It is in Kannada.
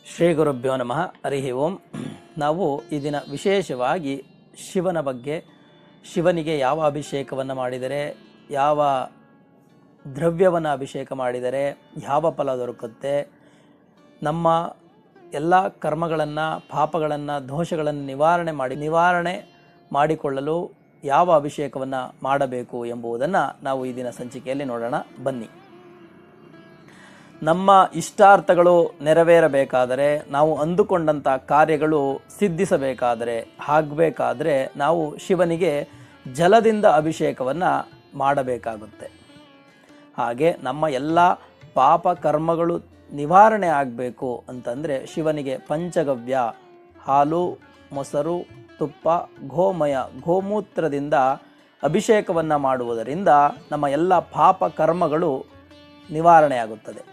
ಶ್ರೀ ಗುರುಭ್ಯೋ ನಮಃ. ಹರಿ ಓಂ. ನಾವು ಈ ದಿನ ವಿಶೇಷವಾಗಿ ಶಿವನ ಬಗ್ಗೆ, ಶಿವನಿಗೆ ಯಾವ ಅಭಿಷೇಕವನ್ನು ಮಾಡಿದರೆ, ಯಾವ ದ್ರವ್ಯವನ್ನು ಅಭಿಷೇಕ ಮಾಡಿದರೆ ಯಾವ ಫಲ ದೊರಕುತ್ತೆ, ನಮ್ಮ ಎಲ್ಲ ಕರ್ಮಗಳನ್ನು, ಪಾಪಗಳನ್ನು, ದೋಷಗಳನ್ನು ನಿವಾರಣೆ ಮಾಡಿಕೊಳ್ಳಲು ಯಾವ ಅಭಿಷೇಕವನ್ನು ಮಾಡಬೇಕು ಎಂಬುದನ್ನು ನಾವು ಈ ದಿನ ಸಂಚಿಕೆಯಲ್ಲಿ ನೋಡೋಣ. ಬನ್ನಿ. ನಮ್ಮ ಇಷ್ಟಾರ್ಥಗಳು ನೆರವೇರಬೇಕಾದರೆ, ನಾವು ಅಂದುಕೊಂಡಂಥ ಕಾರ್ಯಗಳು ಸಿದ್ಧಿಸಬೇಕಾದರೆ, ಆಗಬೇಕಾದ್ರೆ ನಾವು ಶಿವನಿಗೆ ಜಲದಿಂದ ಅಭಿಷೇಕವನ್ನು ಮಾಡಬೇಕಾಗುತ್ತೆ. ಹಾಗೆ ನಮ್ಮ ಎಲ್ಲ ಪಾಪ ಕರ್ಮಗಳು ನಿವಾರಣೆ ಆಗಬೇಕು ಅಂತಂದರೆ ಶಿವನಿಗೆ ಪಂಚಗವ್ಯ, ಹಾಲು, ಮೊಸರು, ತುಪ್ಪ, ಗೋಮಯ, ಗೋಮೂತ್ರದಿಂದ ಅಭಿಷೇಕವನ್ನು ಮಾಡುವುದರಿಂದ ನಮ್ಮ ಎಲ್ಲ ಪಾಪ ಕರ್ಮಗಳು ನಿವಾರಣೆ ಆಗುತ್ತದೆ.